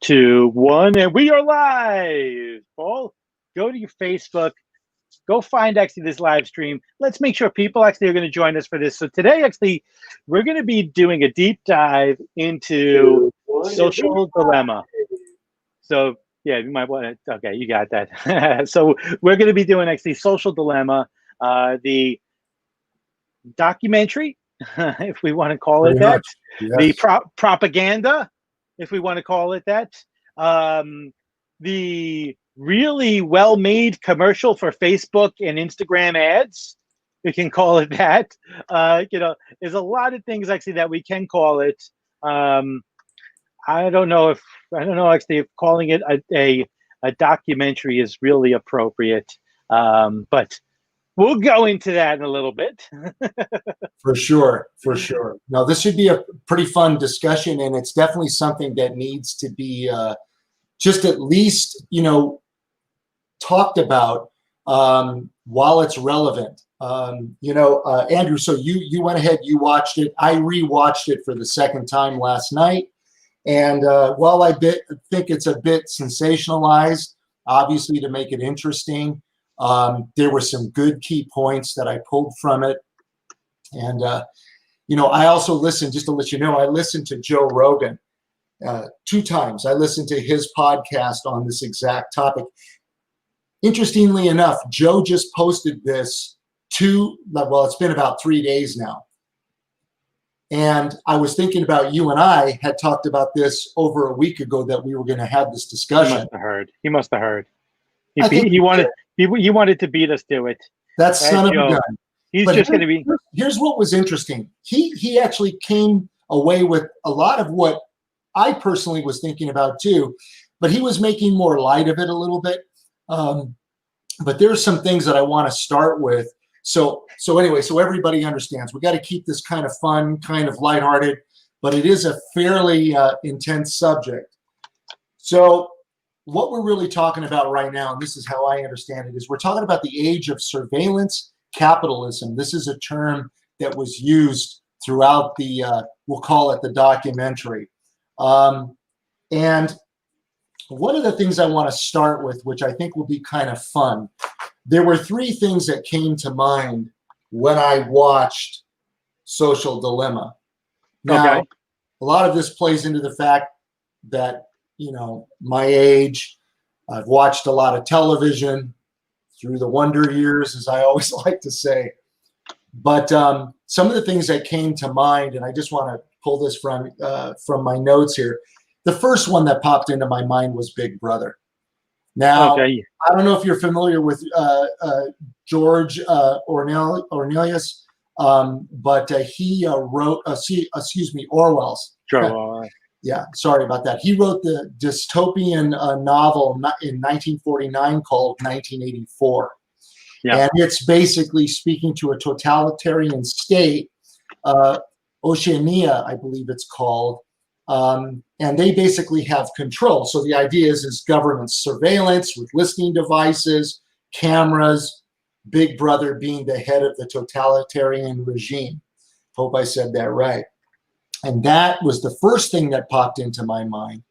2, 1, and we are live. Paul, go to your Facebook, go find actually this live stream. Let's make sure people actually are going to join us for this. So today, actually, we're going to be doing a deep dive into social dilemma. So yeah, you might want to. Okay, you got that. So we're going to be doing actually social dilemma, the documentary, if we want to call it that, yes. the propaganda, if we want to call it that, the really well-made commercial for Facebook and Instagram ads, we can call it that. There's a lot of things actually that we can call it. I don't know actually if calling it a documentary is really appropriate, but we'll go into that in a little bit. For sure. Now, this should be a pretty fun discussion, and it's definitely something that needs to be just at least, talked about while it's relevant. Andrew, so you went ahead, you watched it. I rewatched it for the second time last night. And while I think it's a bit sensationalized, obviously to make it interesting, there were some good key points that I pulled from it. And, I also listened, just to let you know, I listened to Joe Rogan 2 times. I listened to his podcast on this exact topic. Interestingly enough, Joe just posted this it's been about 3 days now. And I was thinking about you and I had talked about this over a week ago that we were going to have this discussion. He must have heard. He wanted to beat us to it. That son of a gun. He's just going to be. Here's what was interesting. He actually came away with a lot of what I personally was thinking about too, but he was making more light of it a little bit. But there's some things that I want to start with. So anyway, so everybody understands, we got to keep this kind of fun, kind of lighthearted, but it is a fairly intense subject. So what we're really talking about right now, and this is how I understand it, is we're talking about the age of surveillance capitalism. This is a term that was used throughout the, we'll call it the documentary. And one of the things I want to start with, which I think will be kind of fun, there were 3 things that came to mind when I watched Social Dilemma. Now, okay. A lot of this plays into the fact that, my age, I've watched a lot of television through the wonder years, as I always like to say. But some of the things that came to mind, and I just want to pull this from my notes here. The first one that popped into my mind was Big Brother. Now, okay. I don't know if you're familiar with George Orwell's, but he wrote, Orwell's. Sure. Yeah, sorry about that. He wrote the dystopian novel in 1949 called 1984. Yeah. And it's basically speaking to a totalitarian state, Oceania, I believe it's called. And they basically have control. So the idea is government surveillance with listening devices, cameras, Big Brother being the head of the totalitarian regime. Hope I said that right. And that was the first thing that popped into my mind.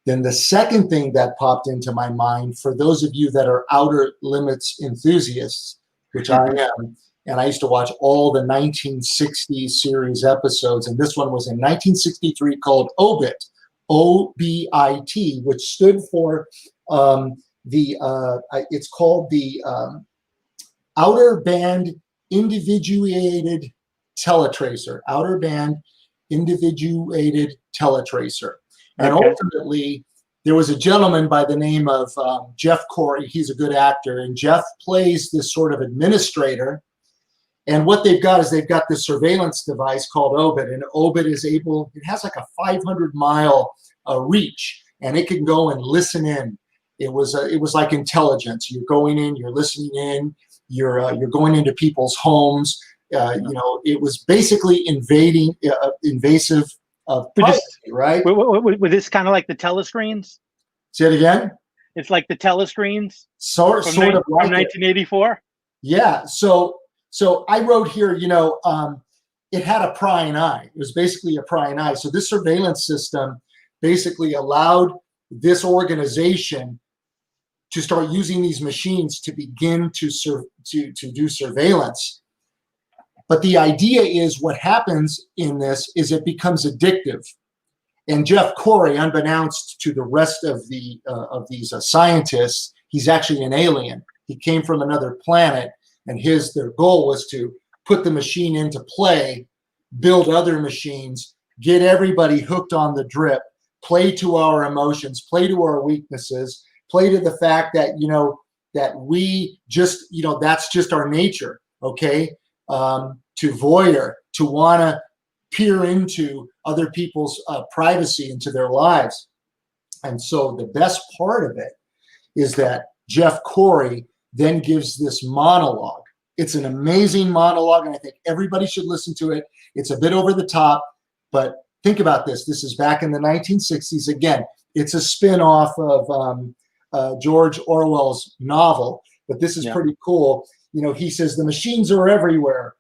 Then the second thing that popped into my mind, for those of you that are Outer Limits enthusiasts, which I am, and I used to watch all the 1960s series episodes, and this one was in 1963 called OBIT, O-B-I-T, which stood for it's called the Outer Band Individuated Teletracer, Outer Band Individuated Teletracer. And ultimately, there was a gentleman by the name of Jeff Corey. He's a good actor, and Jeff plays this sort of administrator. And what they've got is they've got this surveillance device called OBIT, and OBIT it has like a 500-mile reach, and it can go and listen in. It was like intelligence. You're going in, you're listening in, you're going into people's homes. It was basically invasive of privacy, right? With this kind of like the telescreens? Say it again? It's like the telescreens? Sort of like from 1984? Yeah. So I wrote here, it had a prying eye. It was basically a prying eye. So this surveillance system basically allowed this organization to start using these machines to begin to do surveillance. But the idea is what happens in this is it becomes addictive. And Jeff Corey, unbeknownst to the rest of these scientists, he's actually an alien. He came from another planet, and their goal was to put the machine into play, build other machines, get everybody hooked on the drip, play to our emotions, play to our weaknesses, play to the fact that, that we just, that's just our nature, okay? To voyeur, to want to peer into other people's privacy, into their lives. And so the best part of it is that Jeff Corey then gives this monologue. It's an amazing monologue, and I think everybody should listen to it. It's a bit over the top, but think about this. This is back in the 1960s. Again, it's a spin-off of George Orwell's novel, but this is pretty cool. He says the machines are everywhere,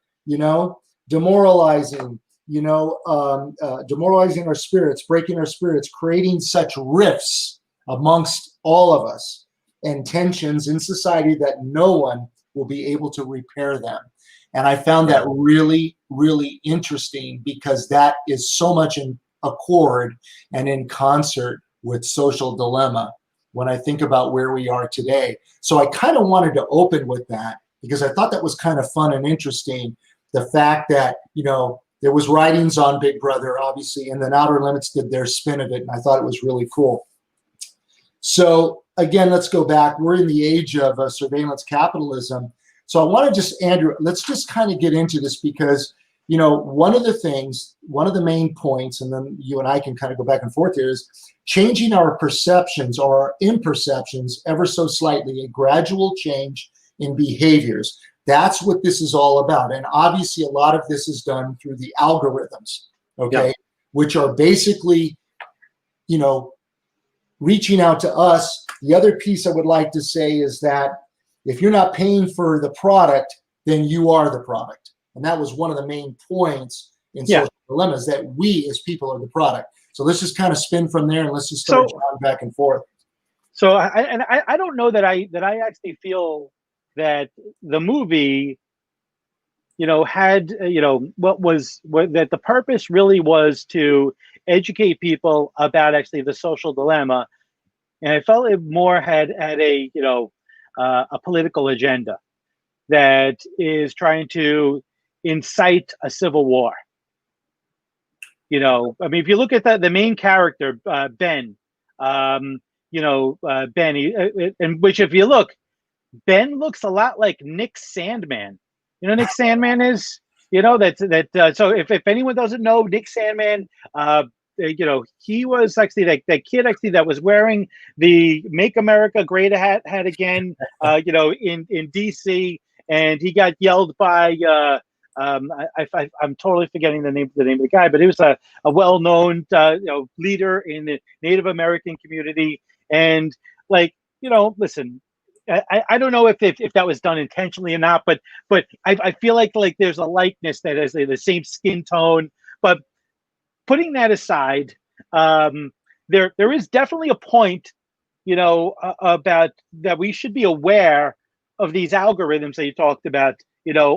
demoralizing, demoralizing our spirits, breaking our spirits, creating such rifts amongst all of us and tensions in society that no one will be able to repair them. And I found that really, really interesting, because that is so much in accord and in concert with Social Dilemma when I think about where we are today. So I kind of wanted to open with that, because I thought that was kind of fun and interesting. The fact that, there was writings on Big Brother, obviously, and then Outer Limits did their spin of it, and I thought it was really cool. So again, let's go back. We're in the age of surveillance capitalism. So I want to just, Andrew, let's just kind of get into this, because, one of the main points, and then you and I can kind of go back and forth here, is changing our perceptions or our imperceptions ever so slightly, a gradual change in behaviors. That's what this is all about. And obviously a lot of this is done through the algorithms, okay, which are basically, reaching out to us. The other piece I would like to say is that if you're not paying for the product, then you are the product. And that was one of the main points in Social Dilemmas, that we as people are the product. So let's just kind of spin from there, and let's just start going back and forth. So I don't know that I actually feel that the movie, had, that the purpose really was to educate people about actually the social dilemma. And I felt it more had a, a political agenda that is trying to incite a civil war. If you look at the main character, Ben, Ben, and which, if you look, Ben looks a lot like Nick Sandman. Nick Sandman is, so if anyone doesn't know Nick Sandman, he was actually that kid actually that was wearing the Make America Great hat again, in DC, and he got yelled by, I'm totally forgetting the name of the guy, but he was a well-known, leader in the Native American community. And listen, I don't know if that was done intentionally or not, but I feel like there's a likeness that has the same skin tone. But putting that aside, there is definitely a point, about that we should be aware of these algorithms that you talked about,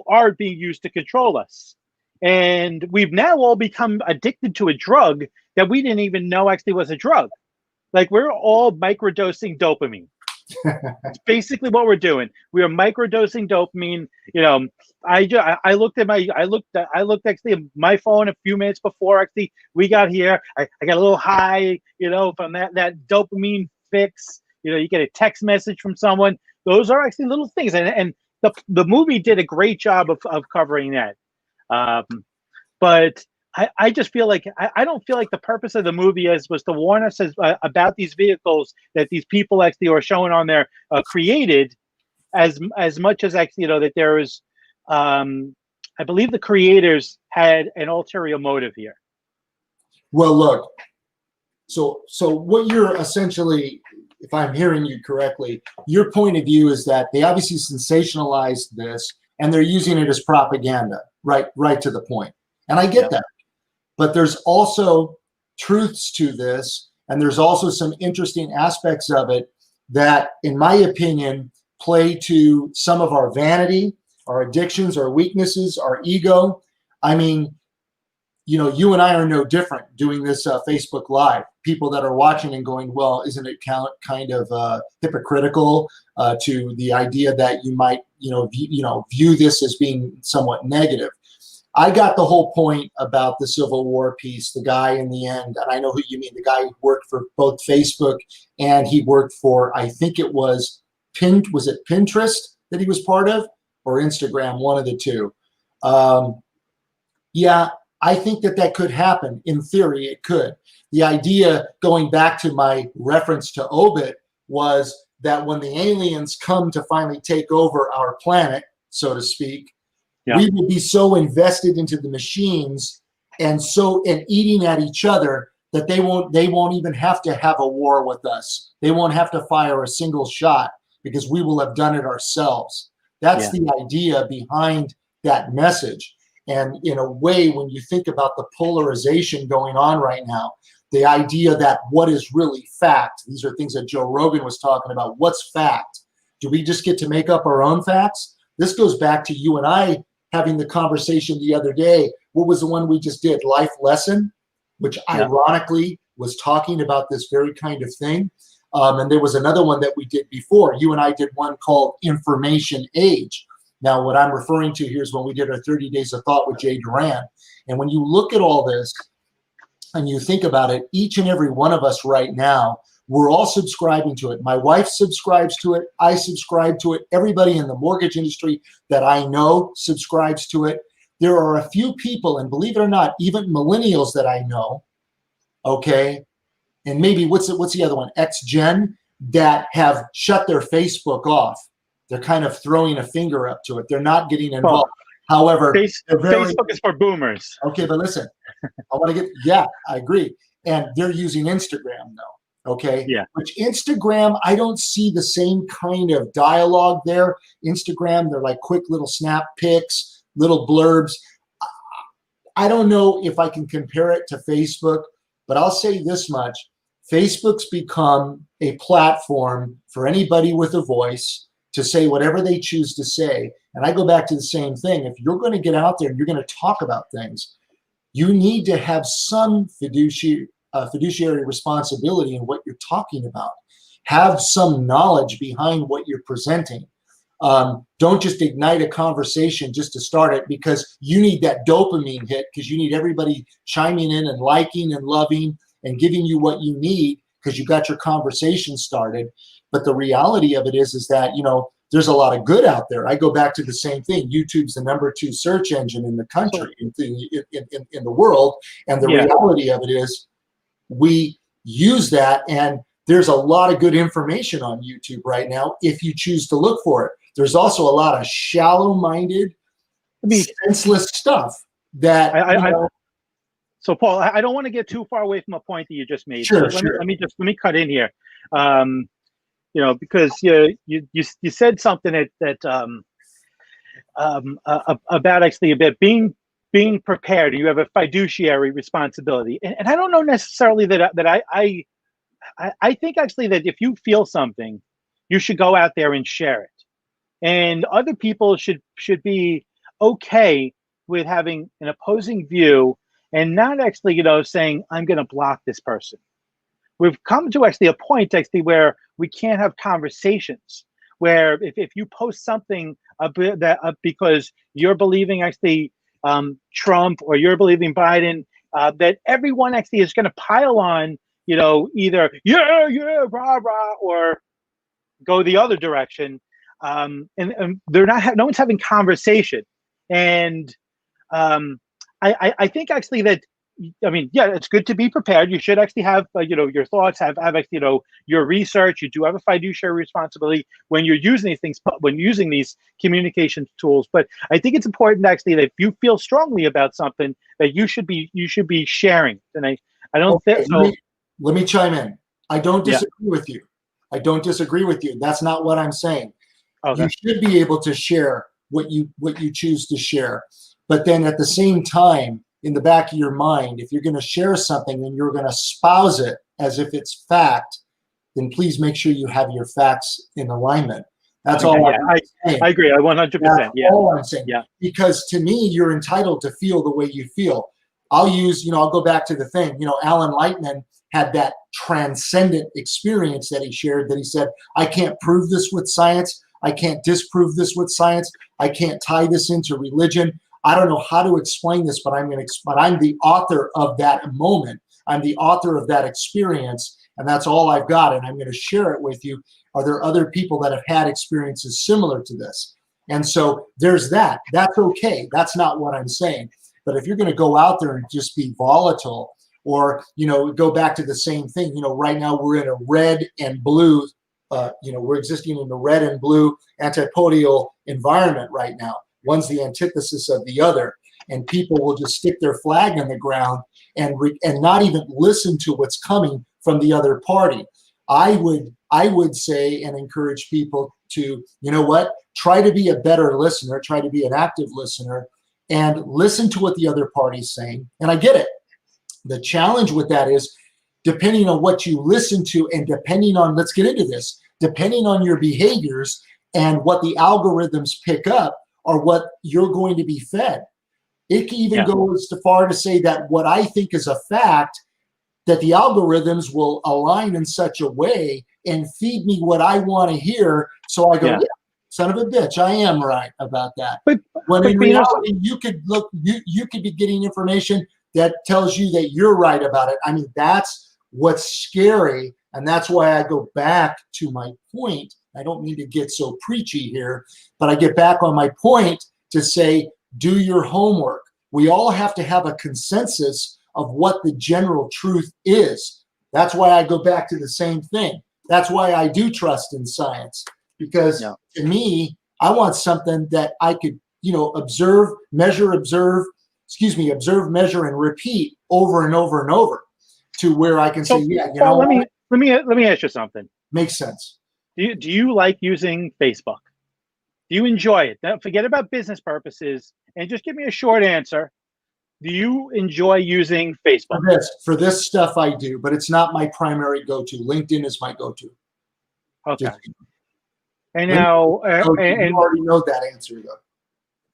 are being used to control us. And we've now all become addicted to a drug that we didn't even know actually was a drug. Like, we're all microdosing dopamine. It's basically what we're doing. We are microdosing dopamine. I looked actually at my phone a few minutes before actually we got here. I got a little high, from that dopamine fix. You get a text message from someone. Those are actually little things, and the movie did a great job of covering that. But I just feel like I don't feel like the purpose of the movie was to warn us about these vehicles that these people actually are showing on there created, as much as actually that there is, I believe the creators had an ulterior motive here. Well, look, so what you're essentially, if I'm hearing you correctly, your point of view is that they obviously sensationalized this and they're using it as propaganda, right to the point. And I get that. But there's also truths to this, And there's also some interesting aspects of it that, in my opinion, play to some of our vanity, our addictions, our weaknesses, our ego. I mean, you know, you and I are no different doing this Facebook Live. People that are watching and going, well, isn't it kind of hypocritical to the idea that you might, view this as being somewhat negative? I got the whole point about the Civil War piece. The guy in the end, and I know who you mean, the guy who worked for both Facebook and he worked for, I think it was Pinterest that he was part of, or Instagram, one of the two. Yeah, I think that could happen. In theory, it could. The idea, going back to my reference to Obit, was that when the aliens come to finally take over our planet, so to speak, we will be so invested into the machines and eating at each other that they won't even have to have a war with us. They won't have to fire a single shot because we will have done it ourselves. That's the idea behind that message. And in a way, when you think about the polarization going on right now, the idea that what is really fact, these are things that Joe Rogan was talking about. What's fact? Do we just get to make up our own facts? This goes back to you and I having the conversation the other day. What was the one we just did? Life Lesson, which ironically was talking about this very kind of thing. And there was another one that we did before. You and I did one called Information Age. Now, what I'm referring to here is when we did our 30 Days of Thought with Jay Duran. And when you look at all this and you think about it, each and every one of us right now, we're all subscribing to it. My wife subscribes to it. I subscribe to it. Everybody in the mortgage industry that I know subscribes to it. There are a few people, and believe it or not, even millennials that I know, okay, and maybe what's the other one, X-Gen, that have shut their Facebook off. They're kind of throwing a finger up to it. They're not getting involved. However, Facebook is for boomers. Okay, but listen, I agree. And they're using Instagram though, okay? Yeah. Which Instagram, I don't see the same kind of dialogue there. Instagram, they're like quick little snap pics, little blurbs. I don't know if I can compare it to Facebook, but I'll say this much. Facebook's become a platform for anybody with a voice to say whatever they choose to say. And I go back to the same thing. If you're going to get out there and you're going to talk about things, you need to have some fiduciary responsibility in what you're talking about. Have some knowledge behind what you're presenting. Don't just ignite a conversation just to start it because you need that dopamine hit, because you need everybody chiming in and liking and loving and giving you what you need because you got your conversation started. But the reality of it is that, there's a lot of good out there. I go back to the same thing. YouTube's the #2 search engine in the country, in the world. And the reality of it is we use that. And there's a lot of good information on YouTube right now if you choose to look for it. There's also a lot of shallow-minded, senseless stuff that, So, Paul, I don't want to get too far away from a point that you just made. Sure, so sure. Let me cut in here. Because you said something about actually about being prepared. You have a fiduciary responsibility, and I don't know necessarily that I think actually that if you feel something, you should go out there and share it, and other people should be okay with having an opposing view and not actually saying I'm going to block this person. We've come to actually a point actually where we can't have conversations where if you post something because you're believing actually Trump or you're believing Biden, that everyone actually is going to pile on, either rah rah or go the other direction, and they're not. No one's having conversation, and I think actually that. It's good to be prepared. You should actually have, your thoughts, have your research. You do have a fiduciary responsibility when you're using these things, when using these communication tools. But I think it's important actually that if you feel strongly about something, that you should be sharing. And I don't think so. Let me chime in. I don't disagree with you. I don't disagree with you. That's not what I'm saying. Okay. You should be able to share what you choose to share, but then at the same time, in the back of your mind, if you're going to share something and you're going to espouse it as if it's fact, then please make sure you have your facts in alignment. That's Okay, all yeah, I'm saying. I agree. 100%. That's Yeah. all I'm saying. Yeah. Because to me, you're entitled to feel the way you feel. I'll go back to the thing. Alan Lightman had that transcendent experience that he shared, that he said, I can't prove this with science. I can't disprove this with science. I can't tie this into religion. I don't know how to explain this, but I'm the author of that moment. I'm the author of that experience, and that's all I've got, and I'm going to share it with you. Are there other people that have had experiences similar to this? And so there's that. That's okay. That's not what I'm saying. But if you're going to go out there and just be volatile, or go back to the same thing, right now we're in a red and blue, we're existing in the red and blue antipodial environment right now. One's the antithesis of the other, and people will just stick their flag in the ground and not even listen to what's coming from the other party. I would say and encourage people to, try to be a better listener, try to be an active listener, and listen to what the other party's saying. And I get it. The challenge with that is, depending on what you listen to, and depending on, let's get into this, depending on your behaviors and what the algorithms pick up, or what you're going to be fed. It can even go as far to say that what I think is a fact, that the algorithms will align in such a way and feed me what I want to hear. So I go, yeah, son of a bitch, I am right about that. But in reality, you could be getting information that tells you that you're right about it. I mean, that's what's scary. And that's why I go back to my point. I don't mean to get so preachy here, but I get back on my point to say, do your homework. We all have to have a consensus of what the general truth is. That's why I go back to the same thing. That's why I do trust in science, because to me, I want something that I could, observe, measure, measure, and repeat over and over and over, to where I can say, let me ask you something. Makes sense. Do you like using Facebook? Do you enjoy it? Now, forget about business purposes and just give me a short answer. Do you enjoy using Facebook? For this stuff, I do, but it's not my primary go-to. LinkedIn is my go-to. Okay. And now, you already know that answer, though.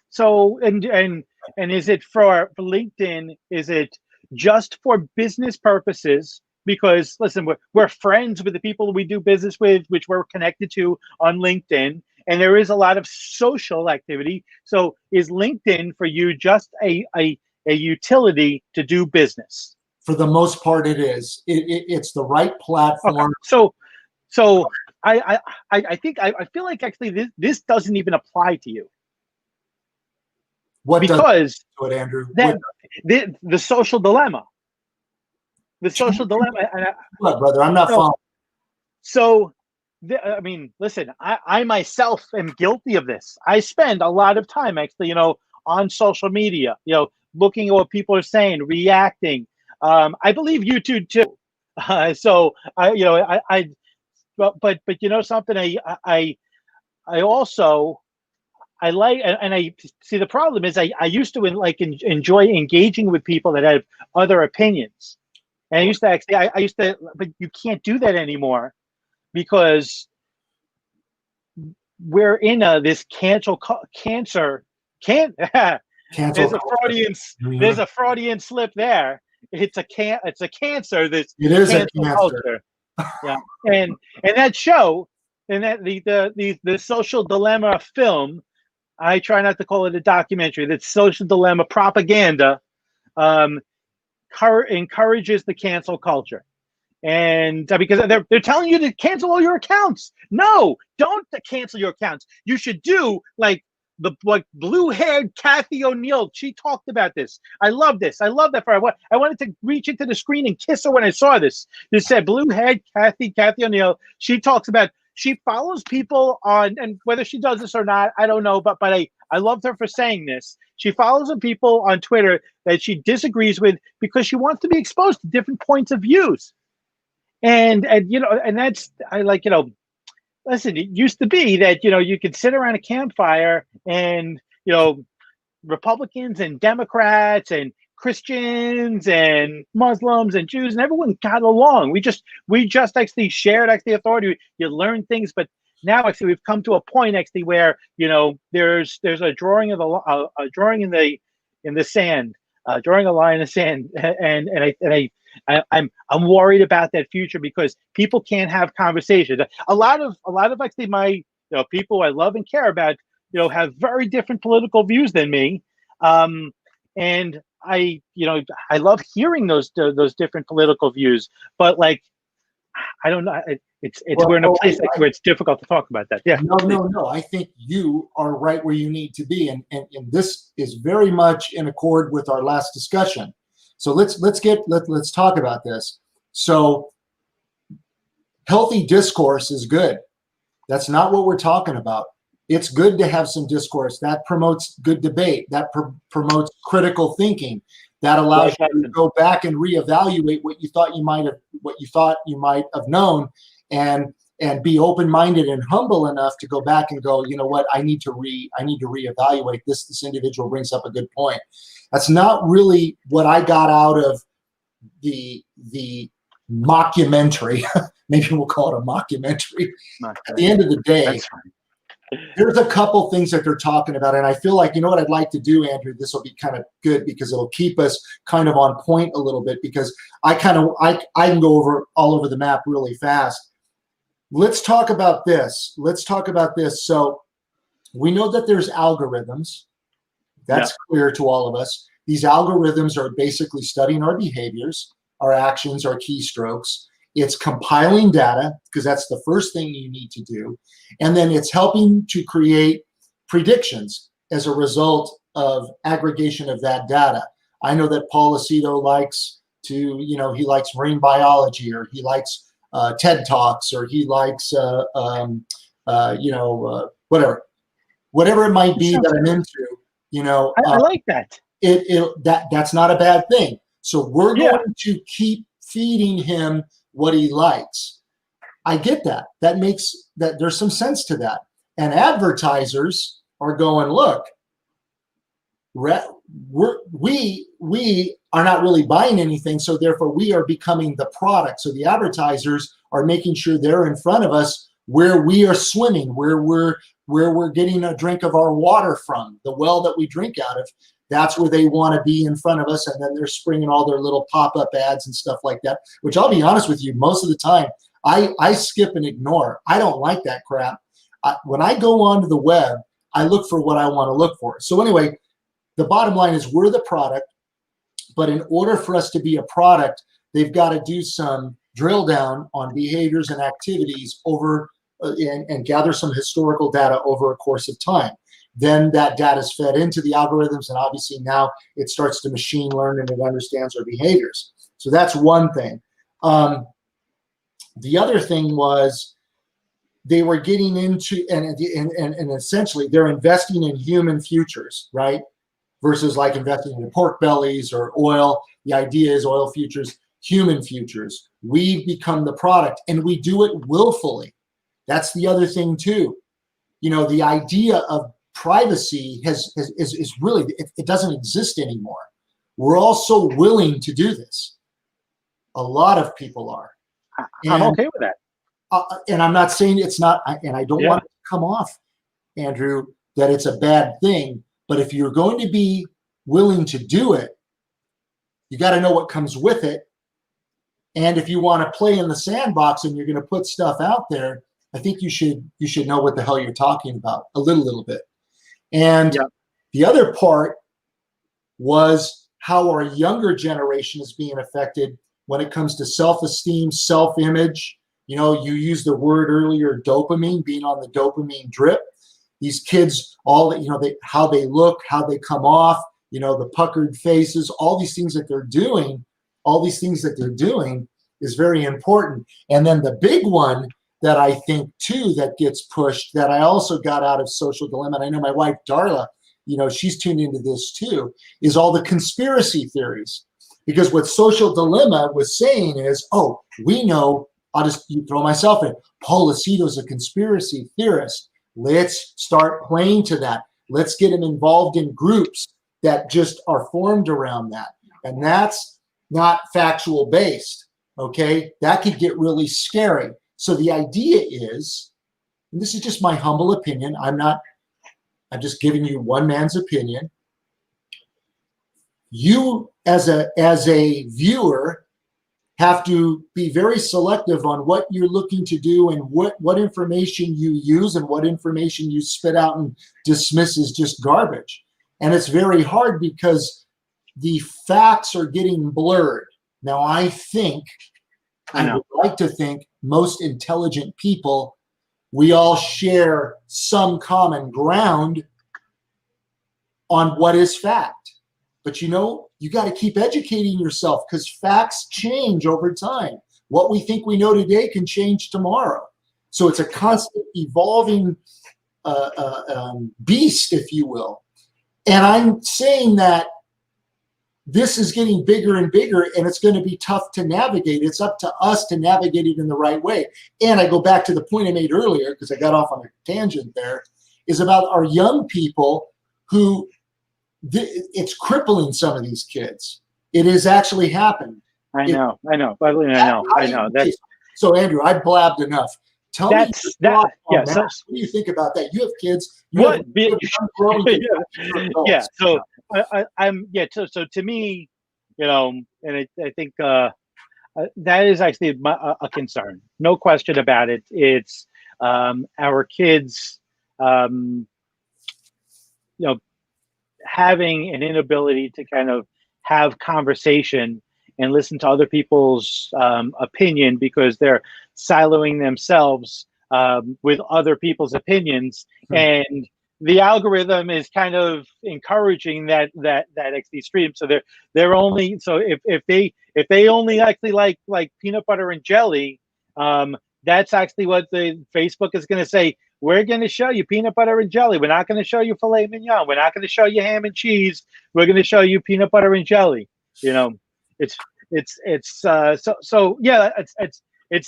So, and is it for LinkedIn? Is it just for business purposes? Because listen, we're friends with the people we do business with, which we're connected to on LinkedIn, and there is a lot of social activity. So, is LinkedIn for you just a utility to do business? For the most part, it is. It's the right platform. Okay. So I think I feel like actually this doesn't even apply to you. What because does it, Andrew? The social dilemma. The social dilemma. What, brother? I'm not following. So, I mean, listen, I myself am guilty of this. I spend a lot of time actually, on social media, looking at what people are saying, reacting. I believe you too. So but something, I also, I like, and I see the problem is I used to enjoy engaging with people that have other opinions. And I used to actually, but you can't do that anymore because we're in this cancer. There's a Freudian slip there. It's a cancer. It is a cancer culture. Yeah, and that show, and that the social dilemma film, I try not to call it a documentary. That social dilemma propaganda encourages the cancel culture, and because they're telling you to cancel all your accounts. No, don't cancel your accounts. You should do like blue-haired Kathy O'Neill. She talked about this. I love this. I love that for her. I wanted to reach into the screen and kiss her when I saw this. It said blue-haired Kathy O'Neill. She talks about, she follows people on, and whether she does this or not, I don't know, but I loved her for saying this. She follows some people on Twitter that she disagrees with because she wants to be exposed to different points of views. And that's, I like, listen, it used to be that, you could sit around a campfire and, Republicans and Democrats and Christians and Muslims and Jews and everyone got along. We just actually shared actually authority. You learn things, but now actually we've come to a point actually where there's a drawing of a drawing in the sand, drawing a line in the sand, I'm worried about that future because people can't have conversations. A lot of actually my people I love and care about have very different political views than me, and I love hearing those different political views, but like I don't know. We're in a place where it's difficult to talk about that. Yeah. No. I think you are right where you need to be, and this is very much in accord with our last discussion. So let's talk about this. So healthy discourse is good. That's not what we're talking about. It's good to have some discourse that promotes good debate, that promotes critical thinking, that allows you to go back and reevaluate what you thought you might have known, and be open-minded and humble enough to go back and go, you know what, I need to reevaluate this. This individual brings up a good point. That's not really what I got out of the mockumentary. Maybe we'll call it a mockumentary. At the end of the day, there's a couple things that they're talking about, and I feel like, you know what I'd like to do, Andrew? This will be kind of good because it'll keep us kind of on point a little bit, because I can go all over the map really fast. Let's talk about this. So we know that there's algorithms. That's clear to all of us. These algorithms are basically studying our behaviors, our actions, our keystrokes. It's compiling data, because that's the first thing you need to do. And then it's helping to create predictions as a result of aggregation of that data. I know that Paul Aceto likes he likes marine biology, or he likes TED Talks, or he likes, whatever it might be that I'm into, I like that. That's not a bad thing. So we're going to keep feeding him what he likes. I get that. That makes that there's some sense to that. And advertisers are going, look, we are not really buying anything, so therefore we are becoming the product. So the advertisers are making sure they're in front of us where we are swimming, where we're getting a drink of our water from, the well that we drink out of. That's where they want to be in front of us, and then they're springing all their little pop-up ads and stuff like that, which I'll be honest with you, most of the time, I skip and ignore. I don't like that crap. When I go onto the web, I look for what I want to look for. So anyway, the bottom line is we're the product, but in order for us to be a product, they've got to do some drill down on behaviors and activities over and gather some historical data over a course of time. Then that data is fed into the algorithms, and obviously now it starts to machine learn and it understands our behaviors. So that's one thing. The other thing was they were getting into, and essentially they're investing in human futures, right? Versus like investing in pork bellies or oil. The idea is oil futures, human futures. We've become the product, and we do it willfully. That's the other thing too. The idea of privacy is really, it doesn't exist anymore. We're all so willing to do this. A lot of people are. I'm okay with that. And I'm not saying it's not, and I don't want it to come off, Andrew, that it's a bad thing. But if you're going to be willing to do it, you got to know what comes with it. And if you want to play in the sandbox and you're going to put stuff out there, I think you should know what the hell you're talking about a little bit. And the other part was how our younger generation is being affected when it comes to self-esteem, self-image. You used the word earlier, dopamine, being on the dopamine drip. These kids, how they look, how they come off, the puckered faces, all these things that they're doing is very important. And then the big one that I think too that gets pushed, that I also got out of Social Dilemma, and I know my wife Darla, she's tuned into this too, is all the conspiracy theories. Because what Social Dilemma was saying is, we know, I'll just throw myself in, Paul Aceto's a conspiracy theorist. Let's start playing to that. Let's get him involved in groups that just are formed around that. and that's not factual based. Okay, that could get really scary. So the idea is, and this is just my humble opinion, I'm just giving you one man's opinion. You as a viewer have to be very selective on what you're looking to do and what information you use and what information you spit out and dismiss as just garbage. And it's very hard because the facts are getting blurred. Now, I would like to think most intelligent people, we all share some common ground on what is fact. But you got to keep educating yourself because facts change over time. What we think we know today can change tomorrow. So it's a constant evolving beast, if you will. And I'm saying that this is getting bigger and bigger, and it's going to be tough to navigate. It's up to us to navigate it in the right way. And I go back to the point I made earlier, because I got off on a tangent there, is about our young people who it's crippling some of these kids. It has actually happened. I know. So Andrew, I blabbed enough. Tell me what do you think about that? You have kids. So to me, and I think that is actually a concern. No question about it. It's our kids, having an inability to kind of have conversation and listen to other people's opinion because they're siloing themselves with other people's opinions, and the algorithm is kind of encouraging that XD stream. So they're only, so if they only actually like peanut butter and jelly, that's actually what the Facebook is going to say. We're going to show you peanut butter and jelly. We're not going to show you filet mignon. We're not going to show you ham and cheese. We're going to show you peanut butter and jelly. It's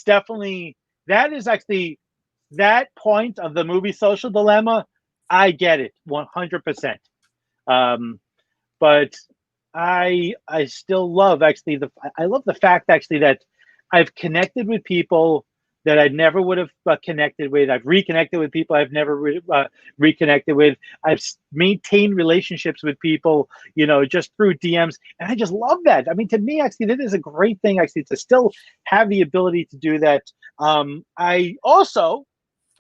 definitely, that is actually that point of the movie Social Dilemma. I get it 100%. But I still love actually I love the fact actually that I've connected with people that I never would have connected with. I've reconnected with people I've never reconnected with. I've maintained relationships with people, just through DMs. And I just love that. I mean, to me, actually, that is a great thing, actually, to still have the ability to do that. I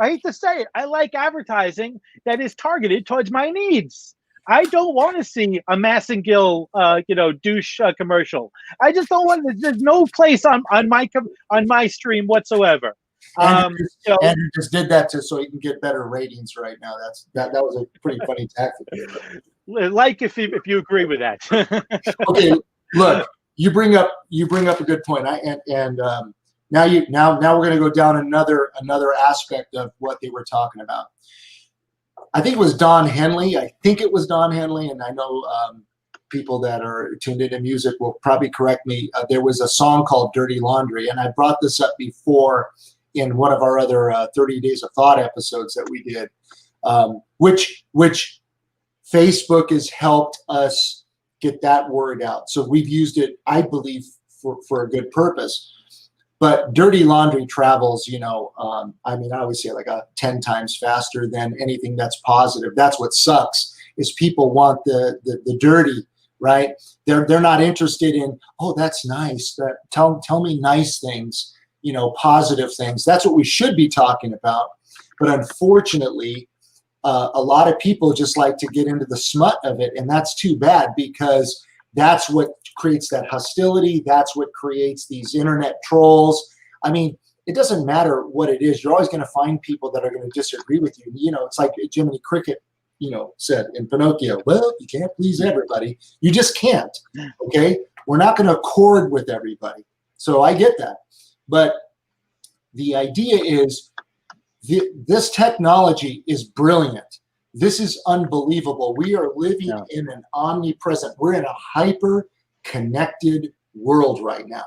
hate to say it, I like advertising that is targeted towards my needs. I don't want to see a Massengill, douche commercial. I just don't want to. There's no place on my stream whatsoever. Andrew just did that so he can get better ratings right now. That was a pretty funny tactic. Like if you agree with that. Okay, look, you bring up a good point. Now we're going to go down another aspect of what they were talking about. I think it was Don Henley. And I know people that are tuned into music will probably correct me. There was a song called Dirty Laundry, and I brought this up before in one of our other 30 Days of Thought episodes that we did, which Facebook has helped us get that word out. So we've used it, I believe, for a good purpose. But dirty laundry travels, I always say like 10 times faster than anything that's positive. That's what sucks, is people want the dirty, right? They're not interested in, oh, that's nice. Tell me nice things, positive things. That's what we should be talking about. But unfortunately, a lot of people just like to get into the smut of it, and that's too bad, because that's what creates that hostility. That's what creates these internet trolls. I mean, it doesn't matter what it is. You're always going to find people that are going to disagree with you. It's like Jiminy Cricket, said in Pinocchio, well, you can't please everybody. You just can't, okay? We're not going to accord with everybody. So I get that. But the idea is this technology is brilliant. This is unbelievable. We are living in an omnipresent, we're in a hyper-connected world right now,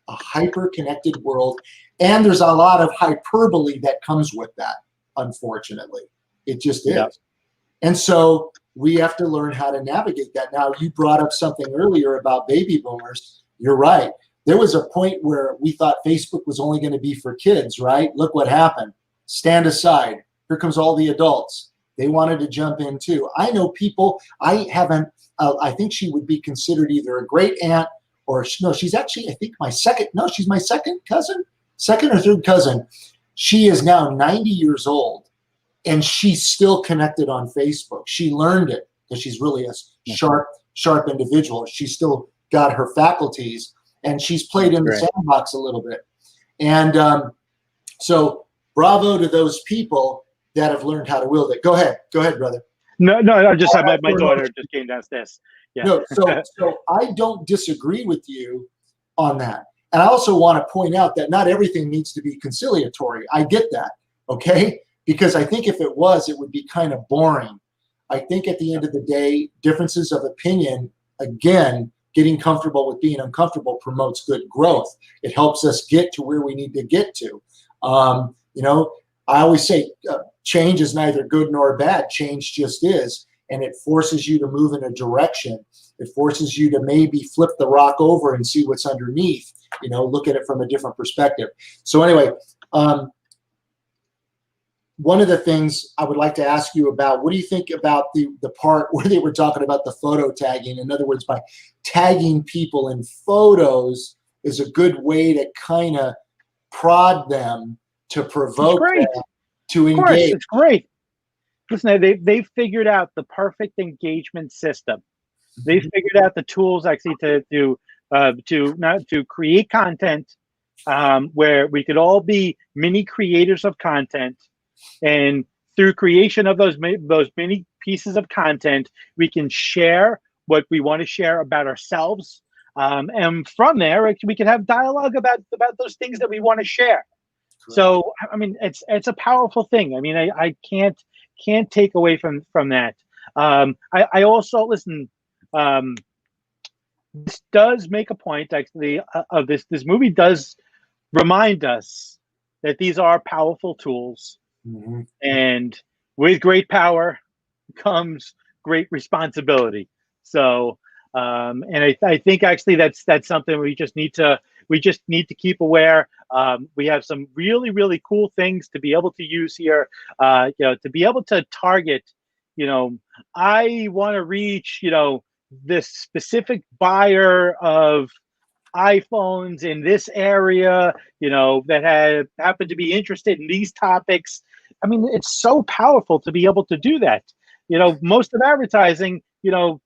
a hyper-connected world. And there's a lot of hyperbole that comes with that, unfortunately. It just is. And so we have to learn how to navigate that. Now, you brought up something earlier about baby boomers. You're right. There was a point where we thought Facebook was only going to be for kids, right? Look what happened. Stand aside. Here comes all the adults. They wanted to jump in too. I know people, I think she would be considered either a great aunt or no, she's actually, I think she's my second or third cousin. She is now 90 years old and she's still connected on Facebook. She learned it because she's really a sharp individual. She's still got her faculties and she's played in the sandbox a little bit. And so bravo to those people that have learned how to wield it. Go ahead, brother. No, just my daughter just came downstairs. Yeah. No, so I don't disagree with you on that. And I also want to point out that not everything needs to be conciliatory. I get that, okay? Because I think if it was, it would be kind of boring. I think at the end of the day, differences of opinion, again, getting comfortable with being uncomfortable promotes good growth. It helps us get to where we need to get to. I always say change is neither good nor bad. Change just is. And it forces you to move in a direction. It forces you to maybe flip the rock over and see what's underneath, look at it from a different perspective. So anyway, one of the things I would like to ask you about, what do you think about the part where they were talking about the photo tagging? In other words, by tagging people in photos is a good way to kind of prod them, to provoke them to engage. Of course, it's great. Listen, they figured out the perfect engagement system. They figured out the tools actually to create content where we could all be mini creators of content, and through creation of those mini pieces of content, we can share what we want to share about ourselves, and from there we can have dialogue about those things that we want to share. Correct. So I mean, it's a powerful thing. I mean, I can't take away from that. I also listen. This does make a point actually of this. This movie does remind us that these are powerful tools, and with great power comes great responsibility. So, and I think actually that's something we just need to keep aware. We have some really, really cool things to be able to use here, to be able to target, I want to reach, this specific buyer of iPhones in this area, that happen to be interested in these topics. I mean, it's so powerful to be able to do that. Most of advertising, you're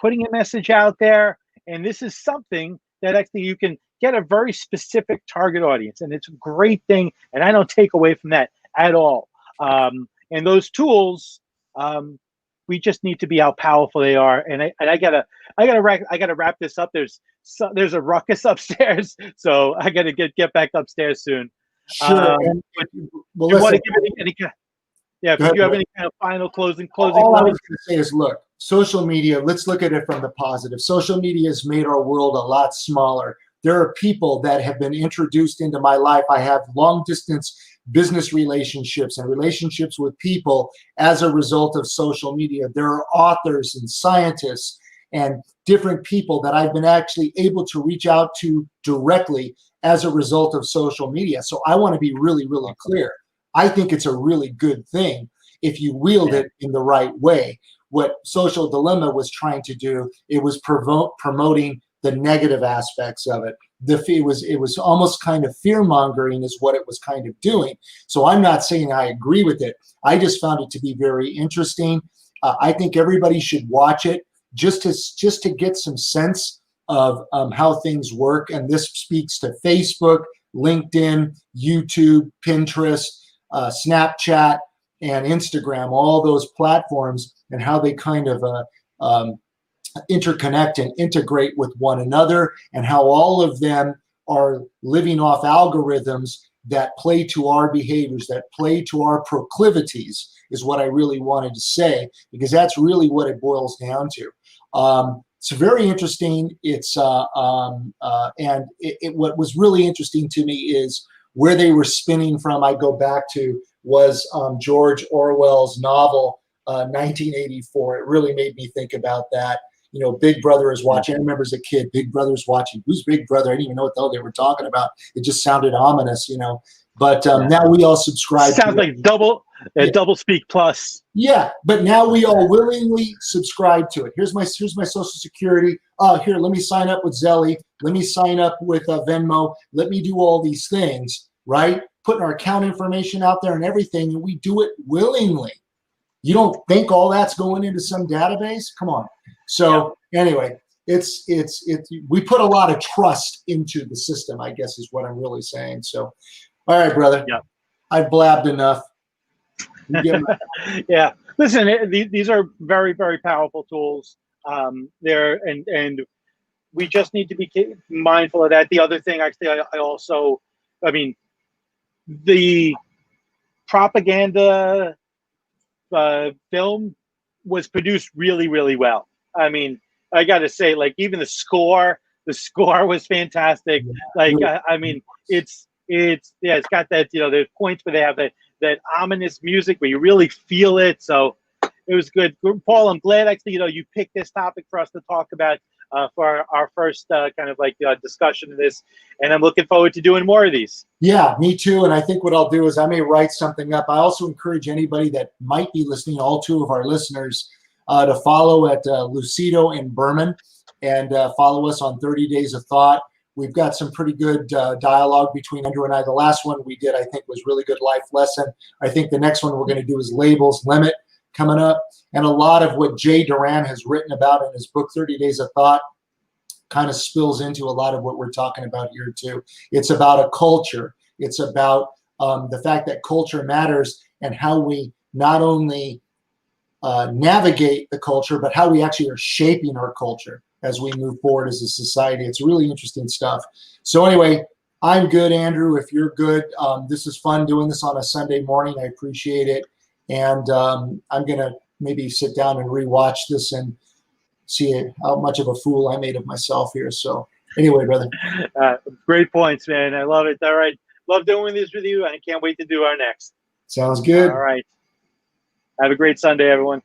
putting a message out there, and this is something that actually you can get a very specific target audience, and it's a great thing. And I don't take away from that at all. And those tools, we just need to be how powerful they are. And I gotta wrap this up. There's a ruckus upstairs, so I gotta get back upstairs soon. Sure. But well, you want to give any if you have any kind of final closing. All I was going to say is, look, social media. Let's look at it from the positive. Social media has made our world a lot smaller. There are people that have been introduced into my life. I have long distance business relationships and relationships with people as a result of social media. There are authors and scientists and different people that I've been actually able to reach out to directly as a result of social media. So I want to be really, really clear. I think it's a really good thing if you wield it in the right way. What Social Dilemma was trying to do, it was promoting the negative aspects of it. It was almost kind of fear-mongering is what it was kind of doing. So I'm not saying I agree with it. I just found it to be very interesting. I think everybody should watch it just to get some sense of how things work. And this speaks to Facebook, LinkedIn, YouTube, Pinterest, Snapchat, and Instagram, all those platforms, and how they kind of interconnect and integrate with one another, and how all of them are living off algorithms that play to our behaviors, that play to our proclivities, is what I really wanted to say, because that's really what it boils down to. It's very interesting. It's what was really interesting to me is where they were spinning from. I go back to was George Orwell's novel 1984. It really made me think about that. You know, Big Brother is watching. I remember as a kid, Big Brother's watching. Who's Big Brother? I didn't even know what the hell they were talking about. It just sounded ominous, you know. But now we all subscribe. Sounds like double speak plus. Yeah, but now we all willingly subscribe to it. Here's my Social Security. Here, let me sign up with Zelly. Let me sign up with Venmo. Let me do all these things, right? Putting our account information out there and everything, and we do it willingly. You don't think all that's going into some database? Come on. So anyway, it's we put a lot of trust into the system, I guess is what I'm really saying. So, all right, brother. Yeah. I've blabbed enough. Yeah. Listen, these are very, very powerful tools. There and we just need to be mindful of that. The other thing, actually, I mean, the propaganda film was produced really, really well. I mean, I got to say, like, even the score was fantastic. Like, I mean, it's got that, you know, there's points where they have that ominous music where you really feel it. So it was good. Paul, I'm glad actually, you know, you picked this topic for us to talk about for our first kind of like discussion of this. And I'm looking forward to doing more of these. Yeah, me too. And I think what I'll do is I may write something up. I also encourage anybody that might be listening, all two of our listeners, to follow at Lucido and Berman and follow us on 30 Days of Thought. We've got some pretty good dialogue between Andrew and I. The last one we did, I think, was really good life lesson. I think the next one we're going to do is labels, limit coming up. And a lot of what Jay Duran has written about in his book, 30 Days of Thought, kind of spills into a lot of what we're talking about here too. It's about a culture. It's about the fact that culture matters and how we not only navigate the culture, but how we actually are shaping our culture as we move forward as a society. It's really interesting stuff. So anyway, I'm good, Andrew. If you're good, this is fun doing this on a Sunday morning. I appreciate it. And I'm going to maybe sit down and rewatch this and see how much of a fool I made of myself here. So anyway, brother. Great points, man. I love it. All right. Love doing this with you. I can't wait to do our next. Sounds good. All right. Have a great Sunday, everyone.